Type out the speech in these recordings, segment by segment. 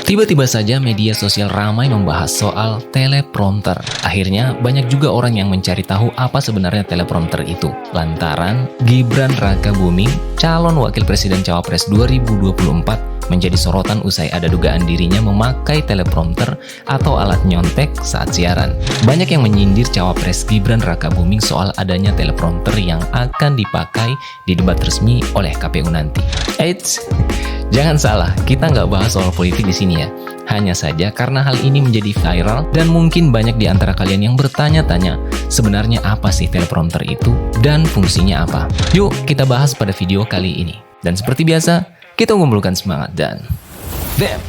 Tiba-tiba saja media sosial ramai membahas soal teleprompter. Akhirnya banyak juga orang yang mencari tahu apa sebenarnya teleprompter itu. Lantaran Gibran Rakabuming, calon wakil presiden Cawapres 2024, menjadi sorotan usai ada dugaan dirinya memakai teleprompter atau alat nyontek saat siaran. Banyak yang menyindir Cawapres Gibran Rakabuming soal adanya teleprompter yang akan dipakai di debat resmi oleh KPU nanti. Eits, jangan salah, kita nggak bahas soal politik di sini ya. Hanya saja karena hal ini menjadi viral dan mungkin banyak di antara kalian yang bertanya-tanya sebenarnya apa sih teleprompter itu dan fungsinya apa. Yuk kita bahas pada video kali ini. Dan seperti biasa, kita mengumpulkan semangat dan bam!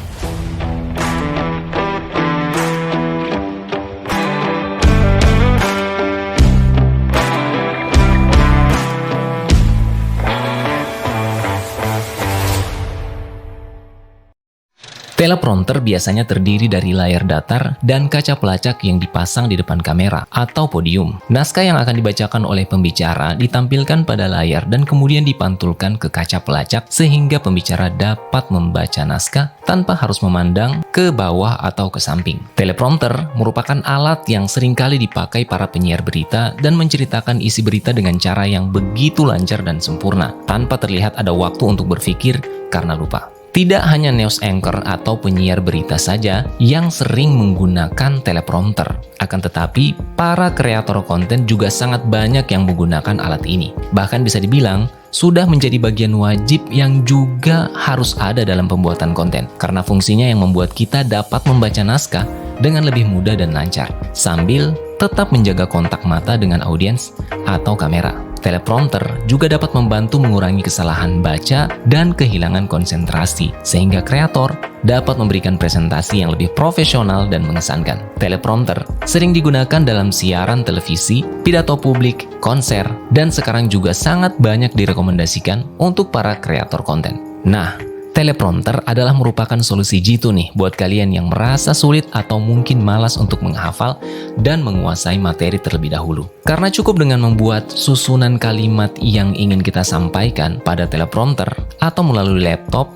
Teleprompter biasanya terdiri dari layar datar dan kaca pelacak yang dipasang di depan kamera atau podium. Naskah yang akan dibacakan oleh pembicara ditampilkan pada layar dan kemudian dipantulkan ke kaca pelacak sehingga pembicara dapat membaca naskah tanpa harus memandang ke bawah atau ke samping. Teleprompter merupakan alat yang seringkali dipakai para penyiar berita dan menceritakan isi berita dengan cara yang begitu lancar dan sempurna, tanpa terlihat ada waktu untuk berpikir karena lupa. Tidak hanya news anchor atau penyiar berita saja yang sering menggunakan teleprompter, akan tetapi para kreator konten juga sangat banyak yang menggunakan alat ini. Bahkan bisa dibilang sudah menjadi bagian wajib yang juga harus ada dalam pembuatan konten, karena fungsinya yang membuat kita dapat membaca naskah dengan lebih mudah dan lancar, sambil tetap menjaga kontak mata dengan audiens atau kamera. Teleprompter juga dapat membantu mengurangi kesalahan baca dan kehilangan konsentrasi, sehingga kreator dapat memberikan presentasi yang lebih profesional dan mengesankan. Teleprompter sering digunakan dalam siaran televisi, pidato publik, konser, dan sekarang juga sangat banyak direkomendasikan untuk para kreator konten. Nah, teleprompter adalah merupakan solusi jitu nih buat kalian yang merasa sulit atau mungkin malas untuk menghafal dan menguasai materi terlebih dahulu. Karena cukup dengan membuat susunan kalimat yang ingin kita sampaikan pada teleprompter atau melalui laptop,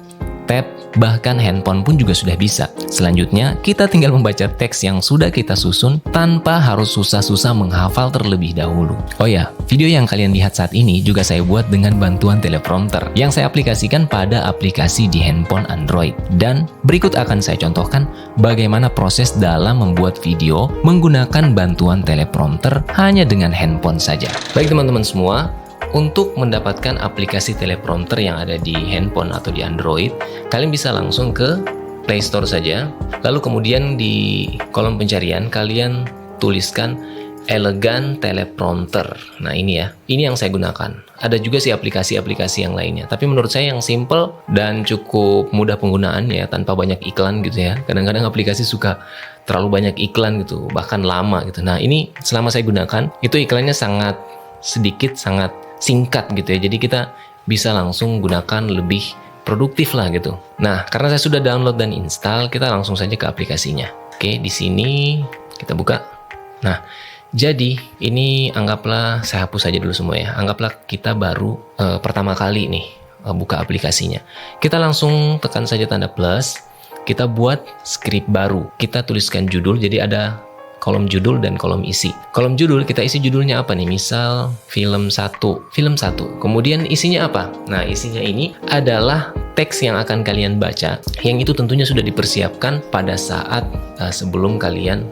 tab, bahkan handphone pun juga sudah bisa. Selanjutnya, kita tinggal membaca teks yang sudah kita susun tanpa harus susah-susah menghafal terlebih dahulu. Oh ya, video yang kalian lihat saat ini juga saya buat dengan bantuan teleprompter yang saya aplikasikan pada aplikasi di handphone Android. Dan berikut akan saya contohkan bagaimana proses dalam membuat video menggunakan bantuan teleprompter hanya dengan handphone saja. Baik teman-teman semua, untuk mendapatkan aplikasi teleprompter yang ada di handphone atau di Android, kalian bisa langsung ke Play Store saja. Lalu kemudian di kolom pencarian kalian tuliskan Elegan Teleprompter. Nah ini ya, ini yang saya gunakan. Ada juga sih aplikasi-aplikasi yang lainnya, tapi menurut saya yang simple dan cukup mudah penggunaan ya, tanpa banyak iklan gitu ya. Kadang-kadang aplikasi suka terlalu banyak iklan gitu, bahkan lama gitu. Nah ini selama saya gunakan, itu iklannya sangat sedikit, sangat singkat gitu ya, jadi kita bisa langsung gunakan lebih produktif lah gitu. Nah, karena saya sudah download dan install, kita langsung saja ke aplikasinya. Oke, di sini kita buka. Nah, jadi ini anggaplah saya hapus saja dulu semua ya. Anggaplah kita baru pertama kali nih buka aplikasinya. Kita langsung tekan saja tanda plus. Kita buat script baru. Kita tuliskan judul, jadi ada kolom judul dan kolom isi. Kolom judul kita isi judulnya apa nih? Misal film 1. Kemudian isinya apa? Nah, isinya ini adalah teks yang akan kalian baca, yang itu tentunya sudah dipersiapkan pada saat sebelum kalian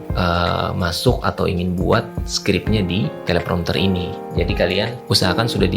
masuk atau ingin buat skripnya di teleprompter ini. Jadi kalian usahakan sudah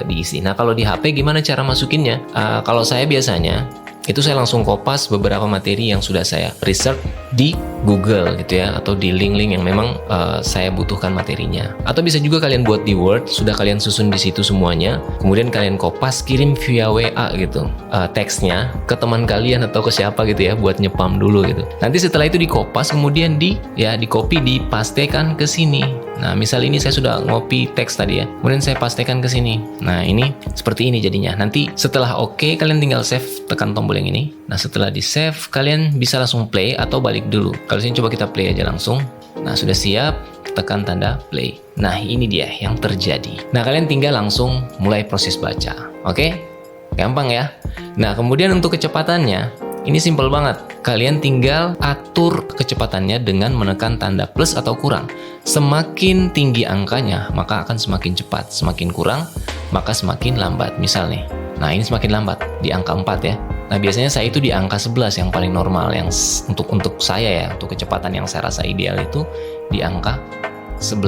diisi. Nah, kalau di HP gimana cara masukinnya? Kalau saya biasanya itu saya langsung kopas beberapa materi yang sudah saya research di Google gitu ya, atau di link-link yang memang saya butuhkan materinya. Atau bisa juga kalian buat di Word, sudah kalian susun di situ semuanya, kemudian kalian kopas, kirim via WA gitu teksnya ke teman kalian atau ke siapa gitu ya, buat nyepam dulu gitu. Nanti setelah itu dikopas, kemudian di copy, dipastekan ke sini. Nah, misal ini saya sudah ngopi teks tadi ya, kemudian saya pastekan ke sini. Nah, ini seperti ini jadinya. Nanti setelah oke, kalian tinggal save, tekan tombol yang ini. Nah, setelah di save, kalian bisa langsung play atau balik dulu. Kalau sini coba kita play aja langsung. Nah, sudah siap, tekan tanda play. Nah, ini dia yang terjadi. Nah, kalian tinggal langsung mulai proses baca. Oke? Gampang ya? Nah, kemudian untuk kecepatannya, Ini simple banget. Kalian tinggal atur kecepatannya dengan menekan tanda plus atau kurang. Semakin tinggi angkanya, maka akan semakin cepat. Semakin kurang, maka semakin lambat. Misal nih, nah ini semakin lambat, di angka 4 ya. Nah biasanya saya itu di angka 11 yang paling normal. Yang untuk saya ya, untuk kecepatan yang saya rasa ideal itu di angka 11.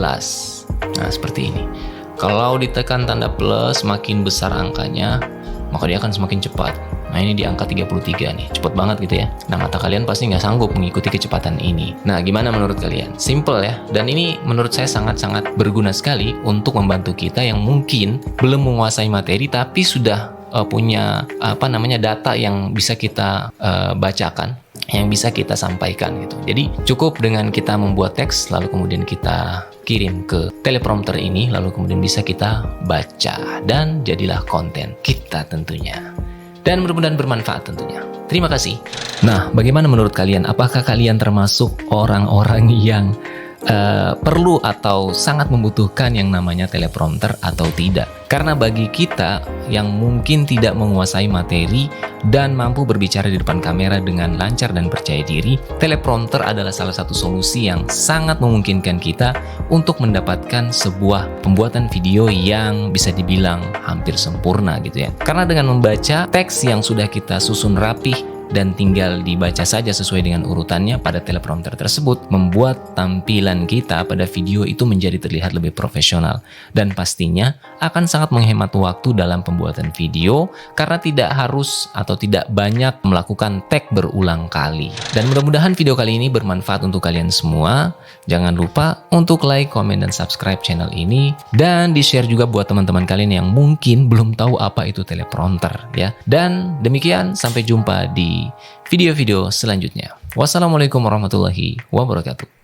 Nah seperti ini. Kalau ditekan tanda plus, semakin besar angkanya, maka dia akan semakin cepat. Nah ini di angka 33 nih, cepet banget gitu ya. Nah mata kalian pasti nggak sanggup mengikuti kecepatan ini. Nah gimana menurut kalian? Simple ya, dan ini menurut saya sangat-sangat berguna sekali untuk membantu kita yang mungkin belum menguasai materi tapi sudah punya data yang bisa kita bacakan, yang bisa kita sampaikan gitu. Jadi cukup dengan kita membuat teks lalu kemudian kita kirim ke teleprompter ini, lalu kemudian bisa kita baca dan jadilah konten kita tentunya. Dan mudah-mudahan bermanfaat tentunya. Terima kasih. Nah, bagaimana menurut kalian? Apakah kalian termasuk orang-orang yang perlu atau sangat membutuhkan yang namanya teleprompter atau tidak? Karena bagi kita yang mungkin tidak menguasai materi dan mampu berbicara di depan kamera dengan lancar dan percaya diri, teleprompter adalah salah satu solusi yang sangat memungkinkan kita untuk mendapatkan sebuah pembuatan video yang bisa dibilang hampir sempurna gitu ya. Karena dengan membaca teks yang sudah kita susun rapih dan tinggal dibaca saja sesuai dengan urutannya pada teleprompter tersebut, membuat tampilan kita pada video itu menjadi terlihat lebih profesional. Dan pastinya akan sangat menghemat waktu dalam pembuatan video karena tidak harus atau tidak banyak melakukan tag berulang kali. Dan mudah-mudahan video kali ini bermanfaat untuk kalian semua. Jangan lupa untuk like, komen, dan subscribe channel ini. Dan di-share juga buat teman-teman kalian yang mungkin belum tahu apa itu teleprompter ya. Dan demikian, sampai jumpa di video-video selanjutnya. Wassalamualaikum warahmatullahi wabarakatuh.